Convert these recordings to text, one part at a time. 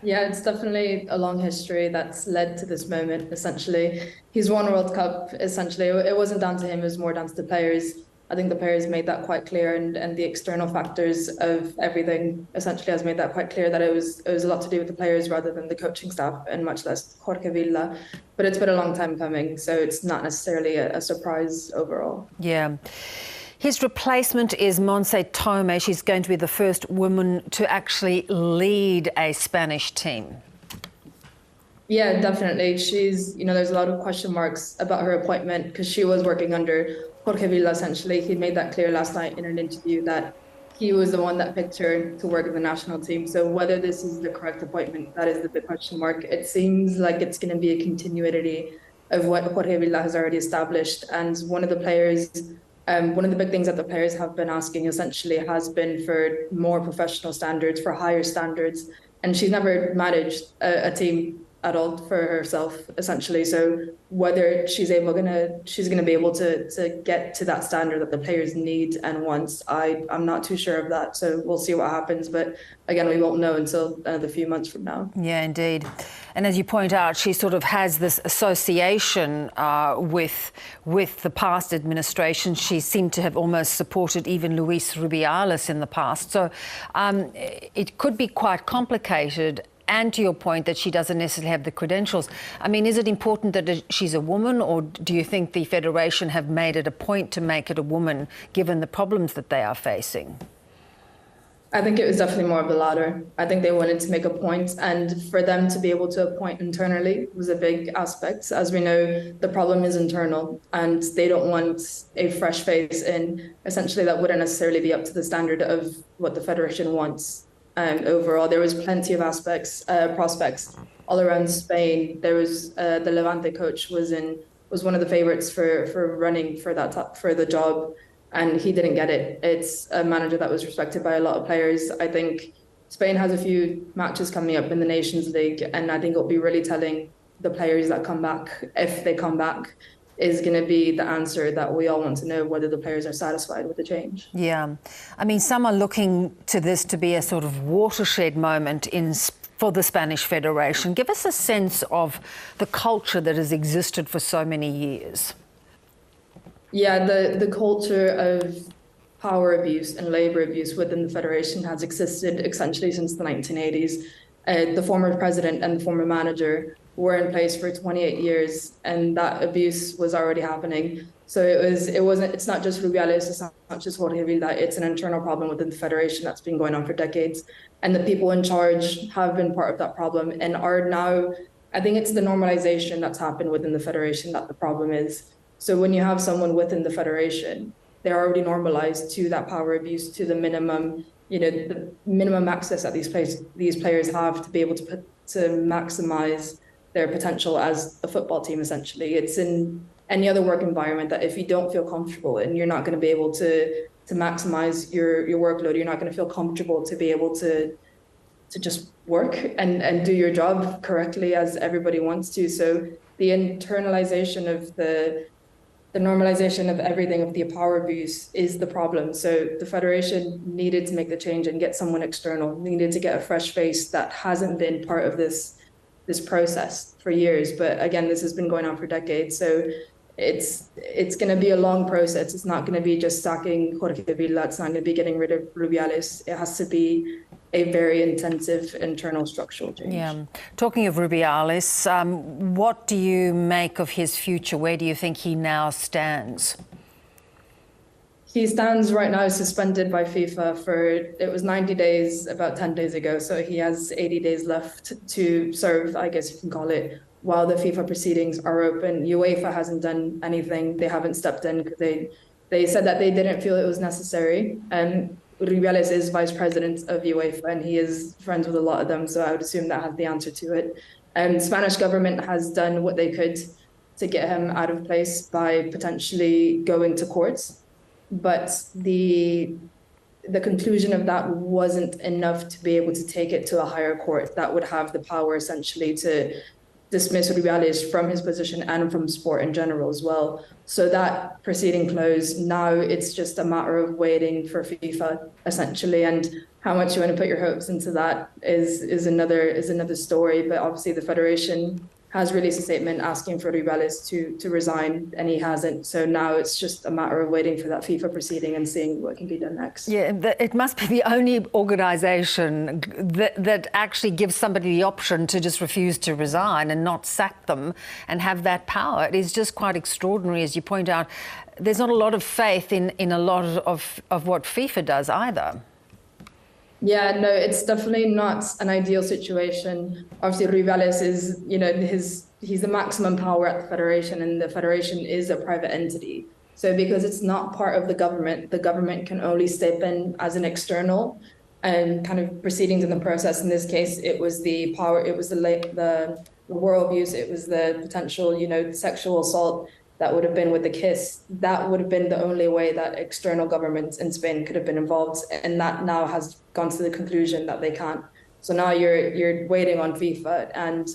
Yeah, it's definitely a long history that's led to this moment, essentially. He's won World Cup, essentially. It wasn't down to him, it was more down to the players. I think the players made that quite clear, and the external factors of everything essentially has made that quite clear that it was a lot to do with the players rather than the coaching staff, and much less Jorge Vilda. But it's been a long time coming, so it's not necessarily a surprise overall. Yeah. His replacement is Montse Tome. She's going to be the first woman to actually lead a Spanish team. Yeah, definitely. There's a lot of question marks about her appointment because she was working under Jorge Vilda, essentially. He made that clear last night in an interview that he was the one that picked her to work in the national team. So whether this is the correct appointment, that is the big question mark. It seems like it's going to be a continuity of what Jorge Vilda has already established. And one of the big things that the players have been asking essentially has been for more professional standards, for higher standards. And she's never managed a team at all for herself, essentially. So whether she's gonna be able to get to that standard that the players need and wants, I'm not too sure of that. So we'll see what happens. But again, we won't know until a few months from now. Yeah, indeed. And as you point out, she sort of has this association with the past administration. She seemed to have almost supported even Luis Rubiales in the past. So it could be quite complicated. And to your point that she doesn't necessarily have the credentials. I mean, is it important that she's a woman, or do you think the Federation have made it a point to make it a woman, given the problems that they are facing? I think it was definitely more of the latter. I think they wanted to make a point, and for them to be able to appoint internally was a big aspect. As we know, the problem is internal, and they don't want a fresh face in, essentially, that wouldn't necessarily be up to the standard of what the Federation wants. Overall, there was plenty of prospects all around Spain. There was the Levante coach was one of the favorites for running for the job, and he didn't get it. It's a manager that was respected by a lot of players. I think Spain has a few matches coming up in the Nations League, and I think it'll be really telling the players that come back, if they come back, is going to be the answer that we all want to know, whether the players are satisfied with the change. Yeah. I mean, some are looking to this to be a sort of watershed moment for the Spanish Federation. Give us a sense of the culture that has existed for so many years. Yeah, the culture of power abuse and labor abuse within the Federation has existed essentially since the 1980s. The former president and the former manager were in place for 28 years, and that abuse was already happening. So it's not just Rubiales, it's not just Jorge Vilda, it's an internal problem within the Federation that's been going on for decades. And the people in charge have been part of that problem and are now, I think it's the normalization that's happened within the Federation that the problem is. So when you have someone within the Federation, they're already normalized to that power abuse, to the minimum, the minimum access that these players have to be able to maximize their potential as a football team, essentially. It's in any other work environment that if you don't feel comfortable and you're not going to be able to maximize your workload, you're not going to feel comfortable to be able to just work and do your job correctly as everybody wants to. So the internalization of the normalization of everything, of the power abuse, is the problem. So the Federation needed to make the change and get someone external, needed to get a fresh face that hasn't been part of this process for years. But again, this has been going on for decades. So it's going to be a long process. It's not going to be just sacking Jorge Vilda. It's not going to be getting rid of Rubiales. It has to be a very intensive internal structural change. Yeah. Talking of Rubiales, what do you make of his future? Where do you think he now stands? He stands right now suspended by FIFA it was 90 days, about 10 days ago. So he has 80 days left to serve, I guess you can call it, while the FIFA proceedings are open. UEFA hasn't done anything. They haven't stepped in because they said that they didn't feel it was necessary. And Rubiales is vice president of UEFA, and he is friends with a lot of them. So I would assume that has the answer to it. And Spanish government has done what they could to get him out of place by potentially going to courts. But the conclusion of that wasn't enough to be able to take it to a higher court that would have the power essentially to dismiss Rubiales from his position and from sport in general as well. So that proceeding closed. Now it's just a matter of waiting for FIFA, essentially, and how much you want to put your hopes into that is another story. But obviously the federation has released a statement asking for Rubiales to resign, and he hasn't. So now it's just a matter of waiting for that FIFA proceeding and seeing what can be done next. Yeah, it must be the only organisation that actually gives somebody the option to just refuse to resign and not sack them and have that power. It is just quite extraordinary, as you point out. There's not a lot of faith in a lot of what FIFA does either. Yeah, no, it's definitely not an ideal situation. Obviously, Rubiales is, he's the maximum power at the federation, and the federation is a private entity. So because it's not part of the government can only step in as an external and kind of proceedings in the process. In this case, it was the power, it was the moral abuse, it was the potential, sexual assault that would have been with the kiss. That would have been the only way that external governments in Spain could have been involved, and that now has gone to the conclusion that they can't. So now you're waiting on FIFA, and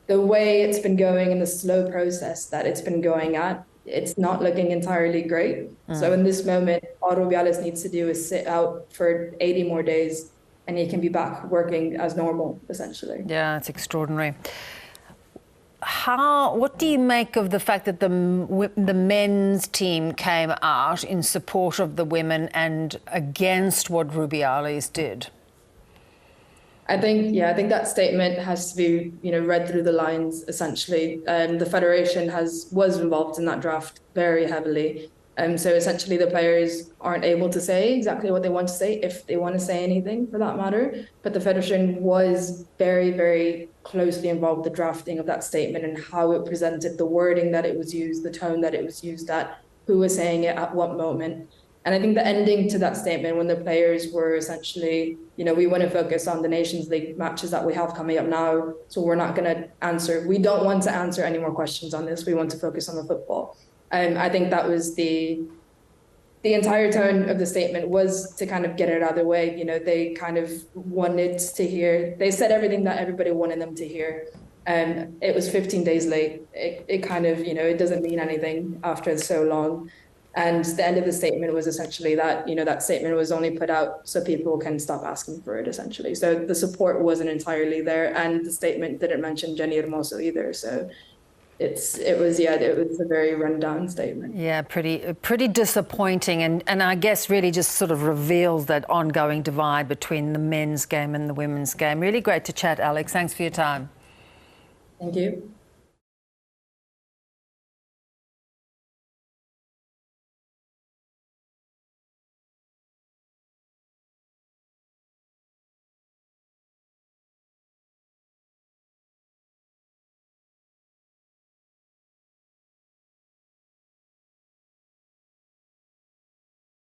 the way it's been going and the slow process that it's been going at, it's not looking entirely great. So in this moment, all Rubiales needs to do is sit out for 80 more days, and he can be back working as normal, essentially. Yeah, it's extraordinary. What do you make of the fact that the men's team came out in support of the women and against what Rubiales did? I think that statement has to be, read through the lines, essentially. The federation was involved in that draft very heavily. So essentially the players aren't able to say exactly what they want to say, if they want to say anything for that matter. But the federation was very, very closely involved with the drafting of that statement and how it presented, the wording that it was used, the tone that it was used at, who was saying it at what moment. And I think the ending to that statement, when the players were essentially, we want to focus on the Nations League matches that we have coming up now. So we're not going to answer. We don't want to answer any more questions on this. We want to focus on the football. I think that was the entire tone of the statement, was to kind of get it out of the way. They kind of wanted to hear, they said everything that everybody wanted them to hear. It was 15 days late. It kind of, it doesn't mean anything after so long. And the end of the statement was essentially that, that statement was only put out so people can stop asking for it, essentially. So the support wasn't entirely there, and the statement didn't mention Jenny Hermoso either. So it was a very rundown statement. Yeah, pretty disappointing, and I guess really just sort of reveals that ongoing divide between the men's game and the women's game. Really great to chat, Alex. Thanks for your time. Thank you.